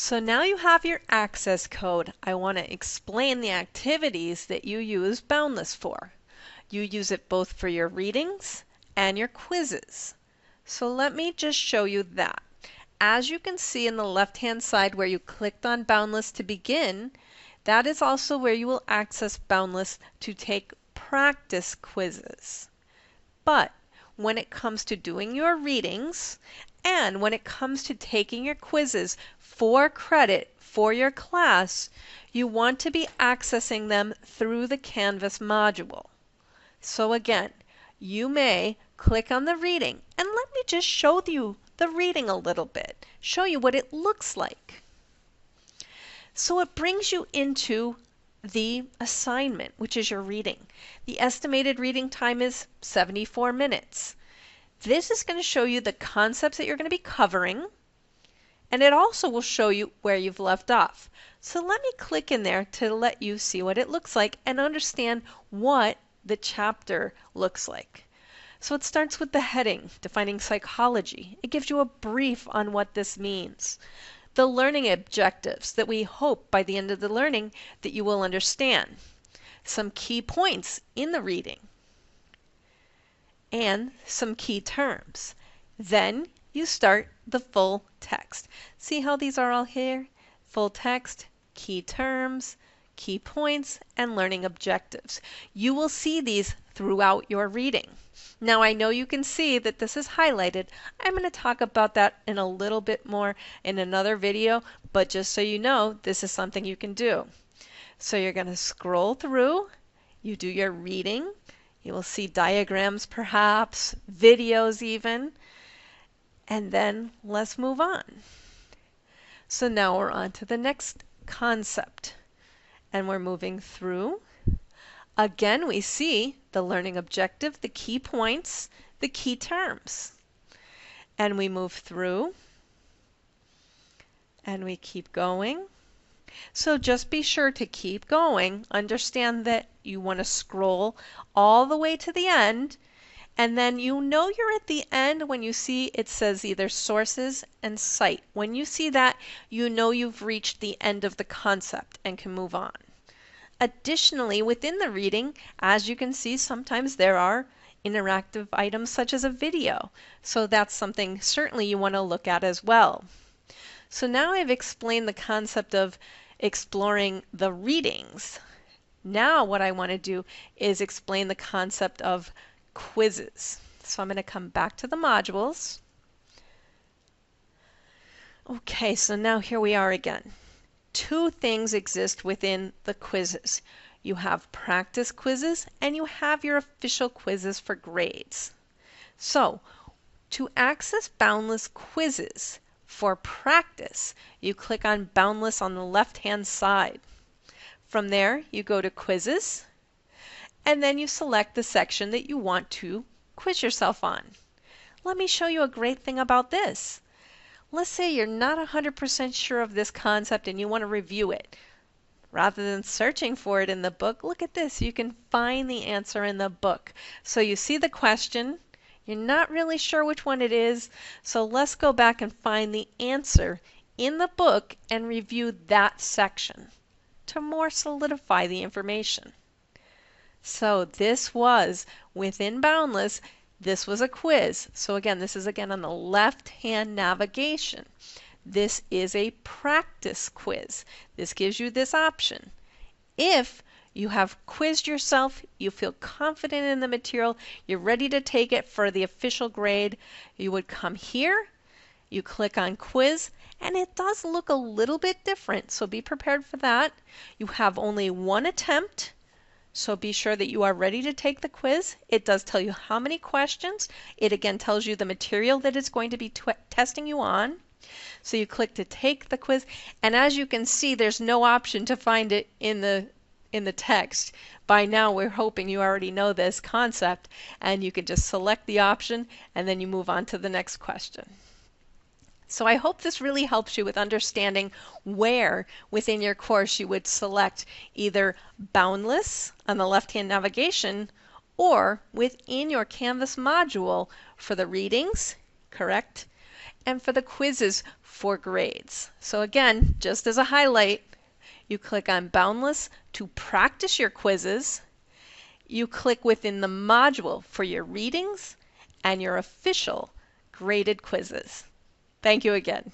So now you have your access code. I want to explain the activities that you use Boundless for. You use it both for your readings and your quizzes. So let me just show you that. As you can see in the left-hand side where you clicked on Boundless to begin, that is also where you will access Boundless to take practice quizzes. But when it comes to doing your readings and when it comes to taking your quizzes for credit for your class, you want to be accessing them through the Canvas module. So again, you may click on the reading, and let me just show you the reading a little bit, show you what it looks like. So it brings you into the assignment, which is your reading. The estimated reading time is 74 minutes. This is going to show you the concepts that you're going to be covering, and it also will show you where you've left off. So let me click in there to let you see what it looks like and understand what the chapter looks like. So it starts with the heading, defining psychology. It gives you a brief on what this means. The learning objectives that we hope by the end of the learning that you will understand. Some key points in the reading. And some key terms. Then you start the full text. See how these are all here? Full text, key terms, key points, and learning objectives. You will see these throughout your reading. Now I know you can see that this is highlighted. I'm going to talk about that in a little bit more in another video, but just so you know, this is something you can do. So you're going to scroll through, you do your reading, you will see diagrams perhaps, videos even, and then let's move on. So now we're on to the next concept, and we're moving through. Again, we see the learning objective, the key points, the key terms. And we move through and we keep going. So just be sure to keep going. Understand that you want to scroll all the way to the end, and then you know you're at the end when you see it says either sources and cite. When you see that, you know you've reached the end of the concept and can move on. Additionally, within the reading, as you can see, sometimes there are interactive items such as a video. So that's something certainly you want to look at as well. So now I've explained the concept of exploring the readings. Now what I want to do is explain the concept of quizzes. So I'm going to come back to the modules. Okay, so now here we are again. Two things exist within the quizzes. You have practice quizzes and you have your official quizzes for grades. So to access Boundless quizzes for practice, you click on Boundless on the left-hand side. From there, you go to quizzes, and then you select the section that you want to quiz yourself on. Let me show you a great thing about this. Let's say you're not 100% sure of this concept and you want to review it. Rather than searching for it in the book, look at this. You can find the answer in the book. So you see the question. You're not really sure which one it is. So let's go back and find the answer in the book and review that section to more solidify the information. So this was within Boundless. This was a quiz. So again, this is again on the left-hand navigation. This is a practice quiz. This gives you this option. If you have quizzed yourself, you feel confident in the material, you're ready to take it for the official grade, you would come here, you click on quiz, and it does look a little bit different, so be prepared for that. You have only one attempt. So be sure that you are ready to take the quiz. It does tell you how many questions. It again tells you the material that it's going to be testing you on. So you click to take the quiz, and as you can see, there's no option to find it in the text. By now we're hoping you already know this concept, and you can just select the option and then you move on to the next question. So I hope this really helps you with understanding where within your course you would select either Boundless on the left-hand navigation or within your Canvas module for the readings, correct? and for the quizzes for grades. So again, just as a highlight, you click on Boundless to practice your quizzes. You click within the module for your readings and your official graded quizzes. Thank you again.